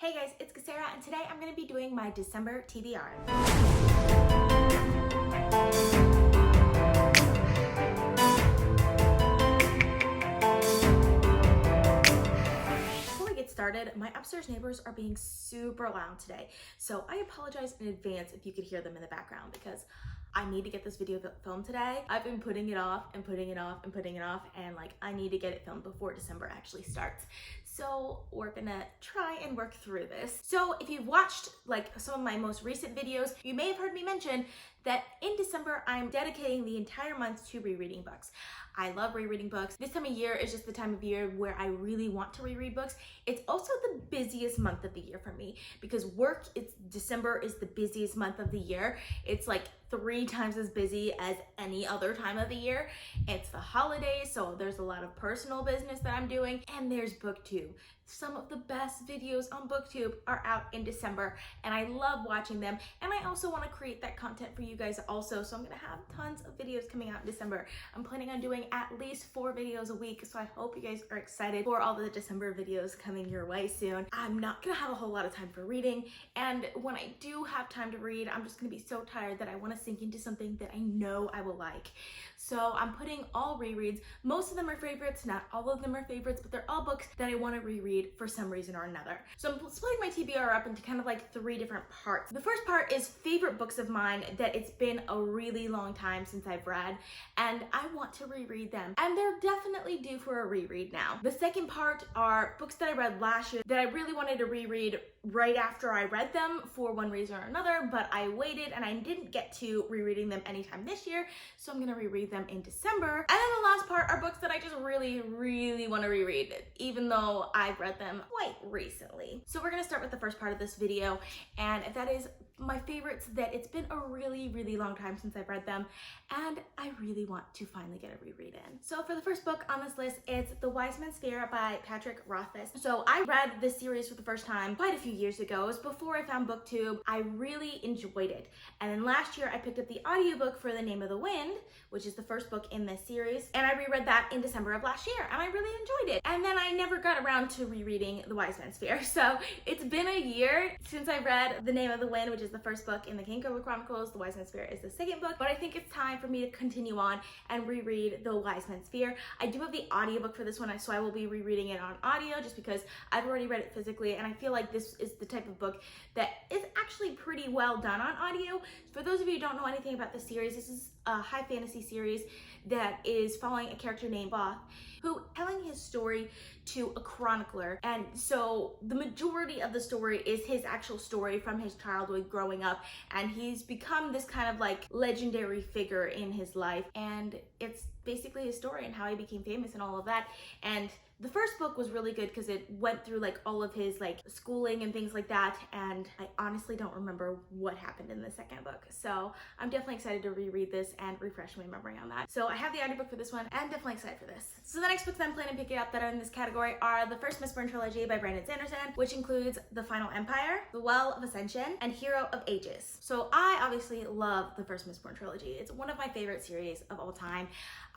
Hey guys, it's Sarah, and today I'm going to be doing my December TBR. Before we get started, my upstairs neighbors are being super loud today, so I apologize in advance if you could hear them in the background because I need to get this video filmed today. I've been putting it off and putting it off and putting it off, and I need to get it filmed before December actually starts. So we're gonna try and work through this. So if you've watched some of my most recent videos, you may have heard me mention that in December, I'm dedicating the entire month to rereading books. I love rereading books. This time of year is just the time of year where I really want to reread books. It's also the busiest month of the year for me because December is the busiest month of the year. It's 3 times as busy as any other time of the year. It's the holidays, so there's a lot of personal business that I'm doing, and there's Booktube. Some of the best videos on Booktube are out in December, and I love watching them, and I also want to create that content for you guys also, so I'm gonna have tons of videos coming out in December. I'm planning on doing at least 4 videos a week, so I hope you guys are excited for all the December videos coming your way soon. I'm not gonna have a whole lot of time for reading, and when I do have time to read, I'm just gonna be so tired that I want to sink into something that I know I will like. So I'm putting all rereads. Most of them are favorites, not all of them are favorites, but they're all books that I want to reread for some reason or another. So I'm splitting my TBR up into kind of 3 different parts. The first part is favorite books of mine that it's been a really long time since I've read, and I want to reread them. And they're definitely due for a reread now. The second part are books that I read last year that I really wanted to reread right after I read them for one reason or another, but I waited and I didn't get to rereading them anytime this year, so I'm gonna reread them in December. And then the last part are books that I just really want to reread, even though I've read them quite recently. So we're gonna start with the first part of this video, and that is my favorites that it's been a really long time since I've read them, and I really want to finally get a reread in. So for the first book on this list, it's The Wise Man's Fear by Patrick Rothfuss. So I read this series for the first time quite a few years ago. It was before I found Booktube. I really enjoyed it. And then last year I picked up the audiobook for The Name of the Wind, which is the first book in this series, and I reread that in December of last year, and I really enjoyed it. And then I never got around to rereading The Wise Man's Fear. So it's been a year since I read The Name of the Wind, which is the first book in the Kangaroo Chronicles. The Wise Man's Fear is the second book, but I think it's time for me to continue on and reread The Wise Man's Fear. I do have the audiobook for this one, so I will be rereading it on audio just because I've already read it physically, and I feel like this is the type of book that is actually pretty well done on audio. For those of you who don't know anything about this series, this is a high fantasy series that is following a character named Both, who telling his story to a chronicler. And so the majority of the story is his actual story from his childhood growing up, and he's become this kind of legendary figure in his life, and it's basically his story and how he became famous and all of that. And the first book was really good because it went through all of his schooling and things like that, and I honestly don't remember what happened in the second book. So I'm definitely excited to reread this and refresh my memory on that. So I have the audiobook for this one, and definitely excited for this. So the next books I'm planning to pick up that are in this category are the first Mistborn trilogy by Sanderson, which includes The Final Empire, The Well of Ascension, and Hero of Ages. So I obviously love the first Mistborn trilogy. It's one of my favorite series of all time.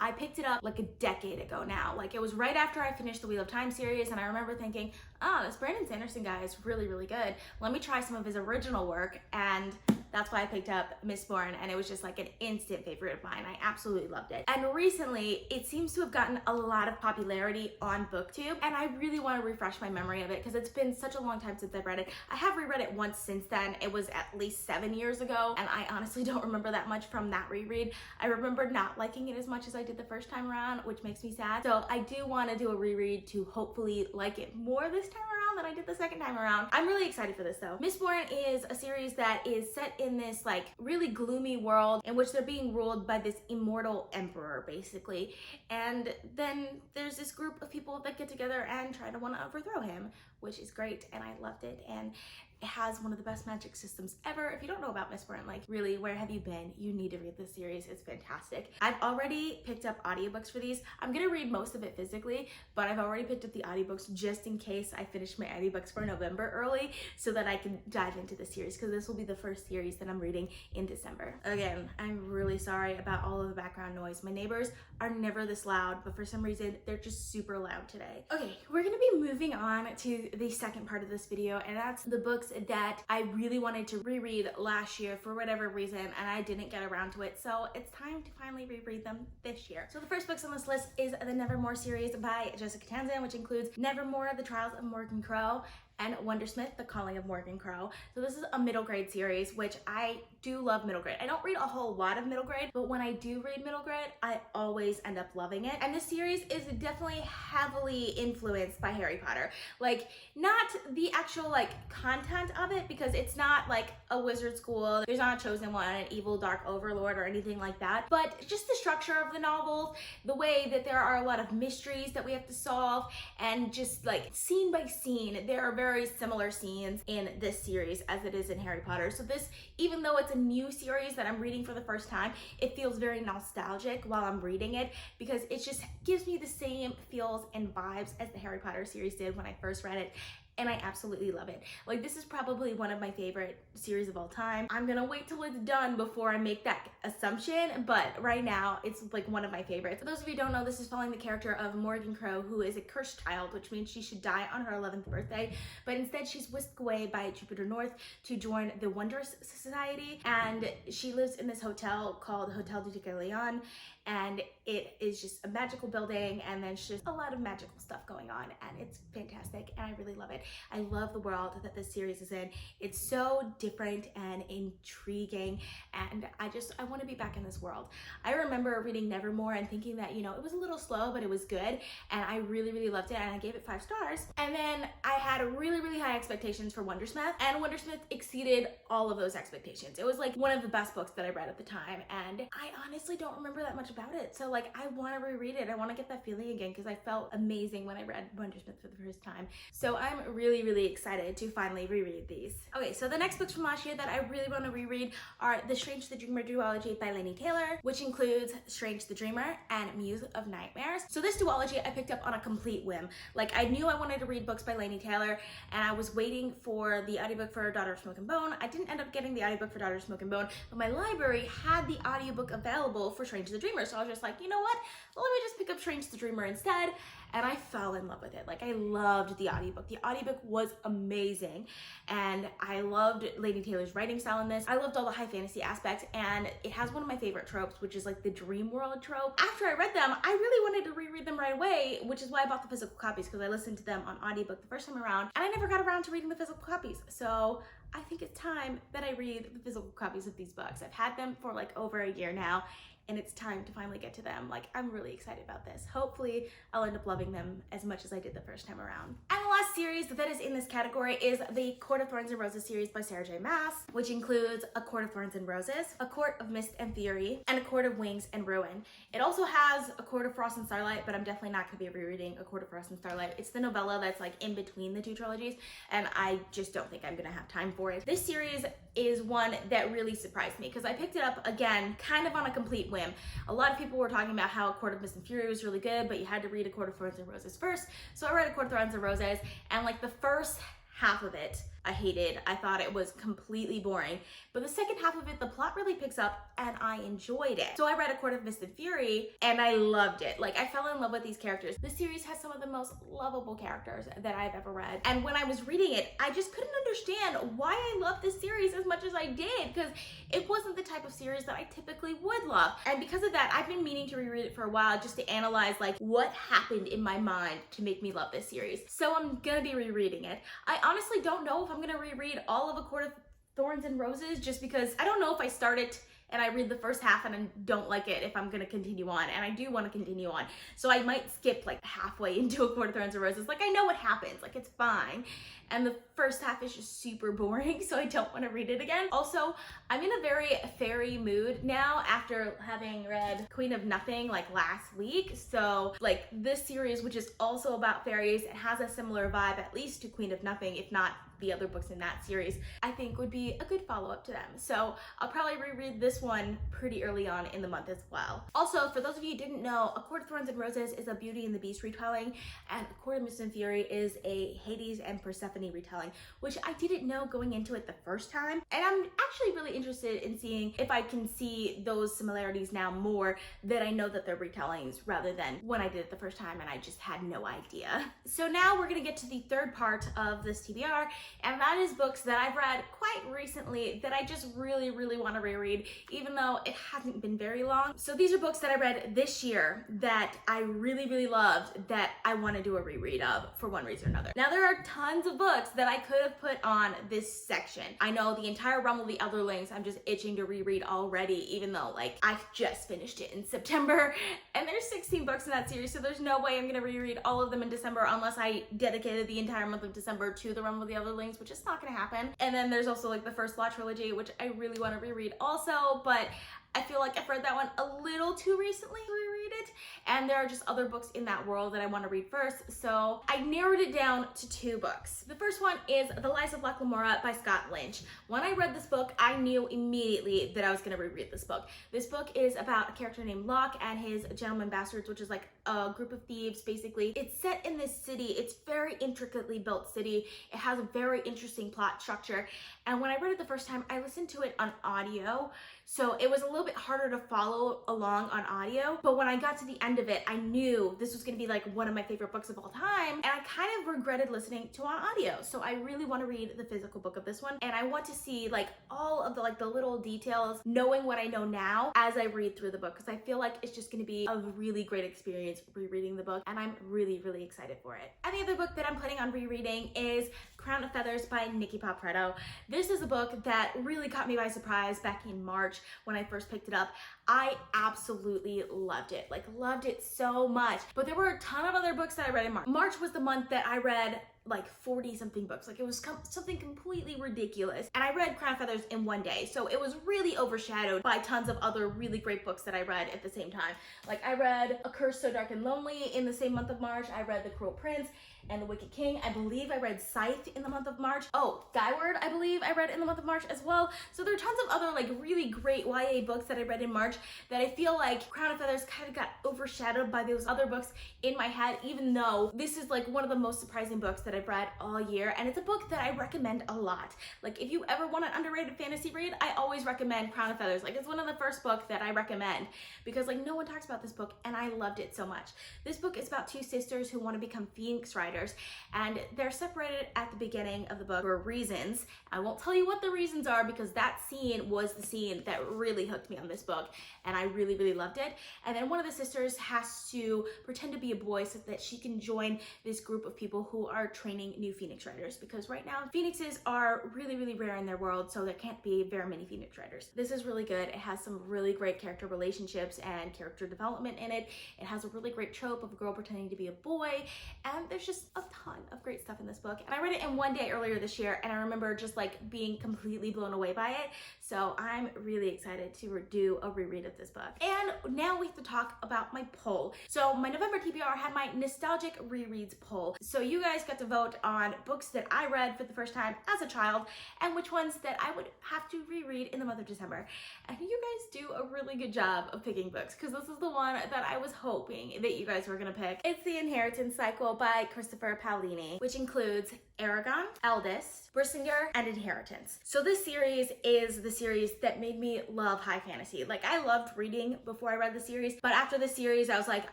I picked it up a decade ago now. It was right after I finished the Wheel of Time series, and I remember thinking, oh, this Sanderson guy is really good. Let me try some of his original work, and that's why I picked up Mistborn, and it was just an instant favorite of mine. I absolutely loved it. And recently, it seems to have gotten a lot of popularity on Booktube, and I really want to refresh my memory of it because it's been such a long time since I've read it. I have reread it once since then. It was at least 7 years ago, and I honestly don't remember that much from that reread. I remember not liking it as much as I did the first time around, which makes me sad. So I do want to do a reread to hopefully like it more this time around than I did the second time around. I'm really excited for this though. Mistborn is a series that is set in this really gloomy world in which they're being ruled by this immortal emperor basically, and then there's this group of people that get together and try to want to overthrow him, which is great, and I loved it, and it has one of the best magic systems ever. If you don't know about Mistborn, really, where have you been? You need to read this series. It's fantastic. I've already picked up audiobooks for these. I'm gonna read most of it physically, but I've already picked up the audiobooks just in case I finish my audiobooks for November early so that I can dive into the series, because this will be the first series that I'm reading in December. Again, I'm really sorry about all of the background noise. My neighbors are never this loud, but for some reason, they're just super loud today. Okay, we're gonna be moving on to to the second part of this video, and that's the books that I really wanted to reread last year for whatever reason, and I didn't get around to it, so it's time to finally reread them this year. So the first books on this list is the Nevermoor series by Jessica Townsend, which includes Nevermoor, The Trials of Morgan Crow, and Wondersmith, The Calling of Morgan Crow. So this is a middle grade series, which I do love middle grade. I don't read a whole lot of middle grade, but when I do read middle grade, I always end up loving it. And this series is definitely heavily influenced by Harry Potter. Like, not the actual like content of it, because it's not like a wizard school. There's not a chosen one, an evil dark overlord or anything like that. But just the structure of the novels, the way that there are a lot of mysteries that we have to solve, and just like scene by scene, there are very similar scenes in this series as it is in Harry Potter. So this, even though it's a new series that I'm reading for the first time, it feels very nostalgic while I'm reading it, because it just gives me the same feels and vibes as the Harry Potter series did when I first read it. And I absolutely love it. Like, this is probably one of my favorite series of all time. I'm gonna wait till it's done before I make that assumption, but right now it's like one of my favorites. For those of you who don't know, this is following the character of Morgan Crow, who is a cursed child, which means she should die on her 11th birthday, but instead she's whisked away by Jupiter North to join the Wondrous Society, and she lives in this hotel called Hotel du Leon, and it is just a magical building, and there's just a lot of magical stuff going on, and it's fantastic, and I really love it. I love the world that this series is in. It's so different and intriguing, and I want to be back in this world. I remember reading Nevermoor and thinking that, you know, it was a little slow, but it was good, and I really, really loved it, and I gave it 5 stars. And then I had really, really high expectations for Wondersmith, and Wondersmith exceeded all of those expectations. It was like one of the best books that I read at the time, and I honestly don't remember that much about it. So like, I want to reread it. I want to get that feeling again, because I felt amazing when I read Wondersmith for the first time. So I'm really, really excited to finally reread these. Okay, so the next books from last year that I really want to reread are The Strange the Dreamer duology by Laini Taylor, which includes Strange the Dreamer and Muse of Nightmares. So this duology I picked up on a complete whim. Like, I knew I wanted to read books by Laini Taylor, and I was waiting for the audiobook for Daughter of Smoke and Bone. I didn't end up getting the audiobook for Daughter of Smoke and Bone, but my library had the audiobook available for Strange the Dreamer. So I was just like, you know what? Let me just pick up Strange the Dreamer instead. And I fell in love with it. Like, I loved the audiobook. The audiobook was amazing, and I loved Laini Taylor's writing style in this. I loved all the high fantasy aspects, and it has one of my favorite tropes, which is like the dream world trope. After I read them, I really wanted to reread them right away, which is why I bought the physical copies, because I listened to them on audiobook the first time around, and I never got around to reading the physical copies. So I think it's time that I read the physical copies of these books. I've had them for like over a year now, and it's time to finally get to them. Like, I'm really excited about this. Hopefully, I'll end up loving them as much as I did the first time around. And the last series that is in this category is the Court of Thorns and Roses series by Sarah J. Maas, which includes A Court of Thorns and Roses, A Court of Mist and Fury, and A Court of Wings and Ruin. It also has A Court of Frost and Starlight, but I'm definitely not gonna be rereading A Court of Frost and Starlight. It's the novella that's like in between the 2 trilogies, and I just don't think I'm gonna have time for it. This series is one that really surprised me, because I picked it up again kind of on a complete whim. A lot of people were talking about how A Court of Mist and Fury was really good, but you had to read A Court of Thorns and Roses first. So I read A Court of Thorns and Roses, and like the first half of it I hated. I thought it was completely boring. But the second half of it, the plot really picks up, and I enjoyed it. So I read A Court of Mist and Fury, and I loved it. Like, I fell in love with these characters. This series has some of the most lovable characters that I've ever read. And when I was reading it, I just couldn't understand why I loved this series as much as I did, because it wasn't the type of series that I typically would love. And because of that, I've been meaning to reread it for a while, just to analyze like what happened in my mind to make me love this series. So I'm gonna be rereading it. I honestly don't know if I'm gonna reread all of A Court of Thorns and Roses, just because I don't know if I start it and I read the first half and I don't like it, if I'm gonna continue on, and I do want to continue on. So I might skip like halfway into A Court of Thorns and Roses. Like, I know what happens, like it's fine. And the first half is just super boring, so I don't want to read it again. Also, I'm in a very fairy mood now after having read Queen of Nothing like last week. So like this series, which is also about fairies, it has a similar vibe, at least to Queen of Nothing, if not the other books in that series, I think would be a good follow-up to them. So I'll probably reread this this one pretty early on in the month as well. Also, for those of you who didn't know, A Court of Thorns and Roses is a Beauty and the Beast retelling, and A Court of Mist and Fury is a Hades and Persephone retelling, which I didn't know going into it the first time. And I'm actually really interested in seeing if I can see those similarities now more that I know that they're retellings rather than when I did it the first time and I just had no idea. So now we're gonna get to the third part of this TBR, and that is books that I've read quite recently that I just really want to reread, even though it hasn't been very long. So these are books that I read this year that I really loved that I want to do a reread of for one reason or another. Now there are tons of books that I could have put on this section. I know the entire Realm of the Elderlings I'm just itching to reread already, even though like I just finished it in September and there's 16 books in that series, so there's no way I'm gonna reread all of them in December unless I dedicated the entire month of December to the Realm of the Elderlings, which is not gonna happen. And then there's also like the first Law trilogy, which I really want to reread also, but I feel like I've read that one a little too recently to reread it, and there are just other books in that world that I want to read first, so I narrowed it down to 2 books. The first one is The Lies of Lamora by Scott Lynch. When I read this book, I knew immediately that I was going to reread this book. This book is about a character named Locke and his gentleman bastards, which is like a group of thieves basically. It's set in this city. It's very intricately built city. It has a very interesting plot structure, and when I read it the first time, I listened to it on audio, so it was a little bit harder to follow along on audio, but when I got to the end of it, I knew this was gonna be like one of my favorite books of all time, and I kind of regretted listening to on audio. So I really want to read the physical book of this one, and I want to see like all of the little details, knowing what I know now as I read through the book, because I feel like it's just gonna be a really great experience rereading the book, and I'm really excited for it. And the other book that I'm planning on rereading is Crown of Feathers by Nicki Preto. This is a book that really caught me by surprise back in March when I first picked it up. I absolutely loved it, like loved it so much. But there were a ton of other books that I read in March. March was the month that I read like 40 something books. Like it was something completely ridiculous. And I read Crown of Feathers in one day. So it was really overshadowed by tons of other really great books that I read at the same time. Like I read A Curse So Dark and Lonely in the same month of March. I read The Cruel Prince and The Wicked King. I believe I read Scythe in the month of March. Oh, Skyward, I believe I read in the month of March as well. So there are tons of other like really great YA books that I read in March that I feel like Crown of Feathers kind of got overshadowed by those other books in my head, even though this is like one of the most surprising books that I've read all year, and it's a book that I recommend a lot. Like if you ever want an underrated fantasy read, I always recommend Crown of Feathers. Like it's one of the first books that I recommend because like no one talks about this book, and I loved it so much. This book is about 2 sisters who want to become Phoenix Riders, and they're separated at the beginning of the book for reasons. I won't tell you what the reasons are because that scene was the scene that really hooked me on this book, and I really loved it. And then one of the sisters has to pretend to be a boy so that she can join this group of people who are training new Phoenix Riders, because right now Phoenixes are really rare in their world, so there can't be very many Phoenix Riders. This is really good. It has some really great character relationships and character development in it. It has a really great trope of a girl pretending to be a boy, and there's just a ton of great stuff in this book. And I read it in one day earlier this year, and I remember just like being completely blown away by it. So I'm really excited to do a reread of this book. And now we have to talk about my poll. So my November TBR had my nostalgic rereads poll. So you guys got to vote on books that I read for the first time as a child and which ones that I would have to reread in the month of December. And you guys do a really good job of picking books, because this is the one that I was hoping that you guys were gonna pick. It's The Inheritance Cycle by Christopher Paolini, which includes Eragon, Eldest, Brisingr, and Inheritance. So this series is the series that made me love high fantasy. Like I loved reading before I read the series, but after the series I was like,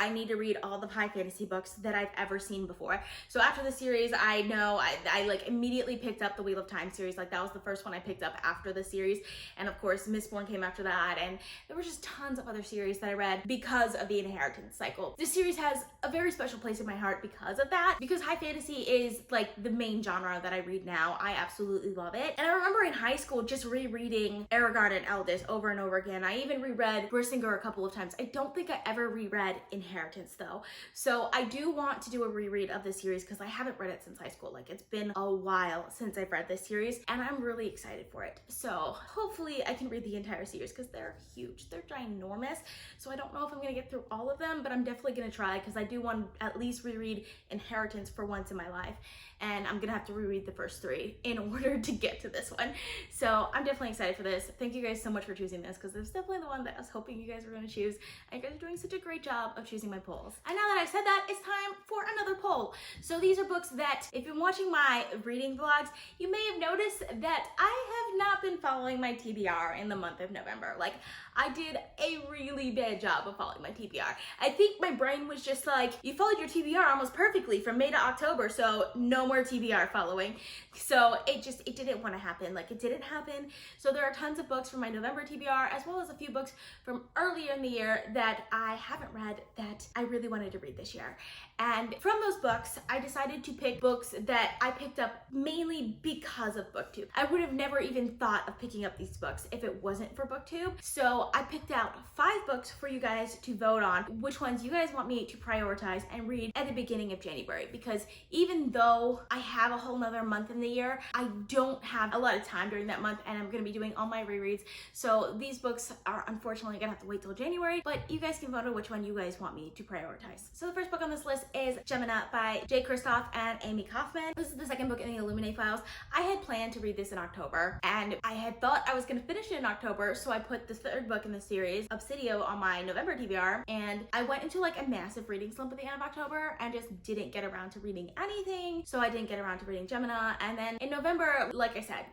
I need to read all the high fantasy books that I've ever seen before. So after the series, I know I like immediately picked up the Wheel of Time series. Like that was the first one I picked up after the series, and of course Mistborn came after that, and there were just tons of other series that I read because of the Inheritance Cycle. This series has a very special place in my heart because of that, because high fantasy is like the main genre that I read now. I absolutely love it. And I remember in high school just rereading Eragon and Eldest over and over again. I even reread Brisingr a couple of times. I don't think I ever reread Inheritance though. So I do want to do a reread of this series because I haven't read it since high school. Like it's been a while since I've read this series, and I'm really excited for it. So hopefully I can read the entire series because they're huge. They're ginormous. So I don't know if I'm gonna get through all of them, but I'm definitely gonna try because I do want to at least reread Inheritance for once in my life. And I'm gonna have to reread the first 3 in order to get to this one. So I'm definitely excited for this. Thank you guys so much for choosing this, because this is definitely the one that I was hoping you guys were gonna choose. And you guys are doing such a great job of choosing my polls. And now that I've said that, it's time for another poll. So these are books that, if you've been watching my reading vlogs, you may have noticed that I have not been following my TBR in the month of November. Like, I did a really bad job of following my TBR. I think my brain was just like, you followed your TBR almost perfectly from May to October, so no more TBR following. So it didn't want to happen. Like, it didn't happen. So there are tons of books from my November TBR, as well as a few books from earlier in the year that I haven't read that I really wanted to read this year. And from those books, I decided to pick books that I picked up mainly because of Booktube. I would have never even thought of picking up these books if it wasn't for Booktube. So I picked out 5 books for you guys to vote on which ones you guys want me to prioritize and read at the beginning of January. Because even though I have a whole nother month in the year, I don't have a lot of time during that month, and I'm gonna be doing all my rereads. So these books are unfortunately gonna have to wait till January, but you guys can vote on which one you guys want me to prioritize. So the first book on this list is Gemina by J. Kristoff and Amie Kaufman. This is the second book in the Illuminate files. I had planned to read this in October, and I had thought I was gonna finish it in October, so I put the third book in the series, Obsidio, on my November TBR, and I went into like a massive reading slump at the end of October and just didn't get around to reading anything. So I didn't get around to reading Gemina, and then in November, like I said,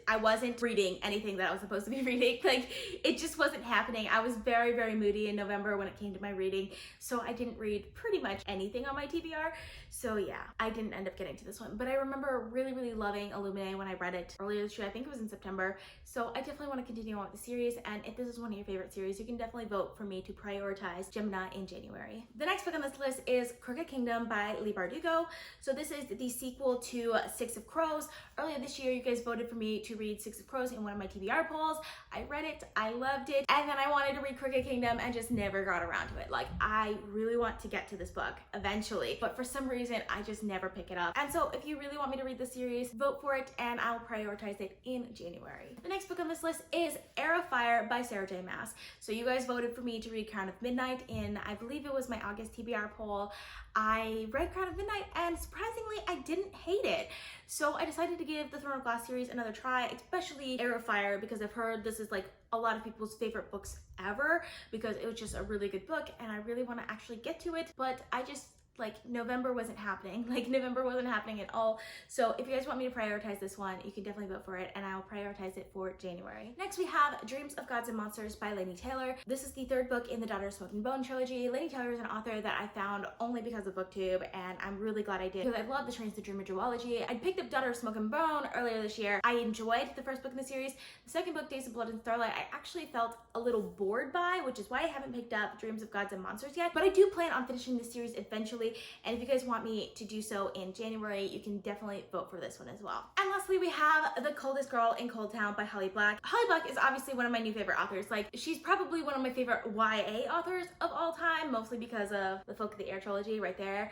I wasn't reading anything that I was supposed to be reading. Like, it just wasn't happening. I was very, very moody in November when it came to my reading, so I didn't read pretty much anything on my TBR. So yeah, I didn't end up getting to this one, but I remember really, really loving Illuminate when I read it earlier this year. I think it was in September. So I definitely want to continue on with the series, and if this is one of your favorite series, you can definitely vote for me to prioritize Gemina in January. The next book on this list is Crooked Kingdom by Leigh Bardugo. So this is the sequel to Six of Crows. Earlier this year, you guys voted for me to read Six of Crows in one of my TBR polls. I read it, I loved it, and then I wanted to read Crooked Kingdom and just never got around to it. Like, I really want to get to this book eventually, but for some reason, I just never pick it up. And so if you really want me to read the series, vote for it, and I'll prioritize it in January. The next book on this list is Heir of Fire by Sarah J. Maas. So you guys voted for me to read Crown of Midnight in, I believe it was my August TBR poll. I read Crown of Midnight, and surprisingly, I didn't hate it. So I decided to give the Throne of Glass series another try, especially Heir of Fire, because I've heard this is like a lot of people's favorite books ever, because it was just a really good book, and I really want to actually get to it, but I just, like, November wasn't happening. Like, November wasn't happening at all. So if you guys want me to prioritize this one, you can definitely vote for it, and I'll prioritize it for January. Next, we have Dreams of Gods and Monsters by Laini Taylor. This is the third book in the Daughter of Smoking Bone trilogy. Laini Taylor is an author that I found only because of Booktube, and I'm really glad I did, because I love the Trains to Dreamer duology. I picked up Daughter of Smoking Bone earlier this year. I enjoyed the first book in the series. The second book, Days of Blood and Starlight, I actually felt a little bored by, which is why I haven't picked up Dreams of Gods and Monsters yet, but I do plan on finishing this series eventually, and if you guys want me to do so in January, you can definitely vote for this one as well. And lastly, we have The Coldest Girl in Coldtown by Holly Black. Holly Black is obviously one of my new favorite authors. Like, she's probably one of my favorite YA authors of all time, mostly because of the Folk of the Air trilogy right there.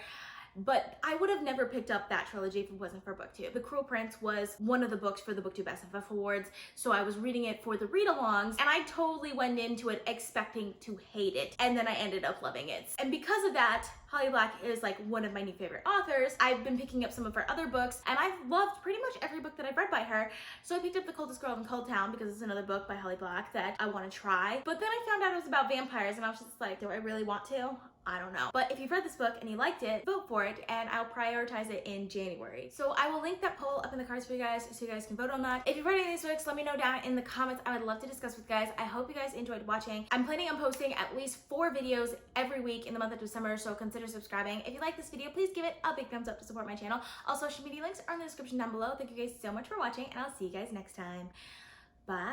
But I would have never picked up that trilogy if it wasn't for Booktube. The Cruel Prince was one of the books for the Booktube SFF Awards, so I was reading it for the read-alongs, and I totally went into it expecting to hate it, and then I ended up loving it. And because of that, Holly Black is like one of my new favorite authors. I've been picking up some of her other books, and I've loved pretty much every book that I've read by her. So I picked up The Coldest Girl in Coldtown because it's another book by Holly Black that I want to try. But then I found out it was about vampires, and I was just like, do I really want to? I don't know. But if you've read this book and you liked it, vote for it, and I'll prioritize it in January. So I will link that poll up in the cards for you guys so you guys can vote on that. If you've read any of these books, let me know down in the comments. I would love to discuss with you guys. I hope you guys enjoyed watching. I'm planning on posting at least 4 videos every week in the month of December, so consider subscribing. If you like this video, please give it a big thumbs up to support my channel. All social media links are in the description down below. Thank you guys so much for watching, and I'll see you guys next time. Bye.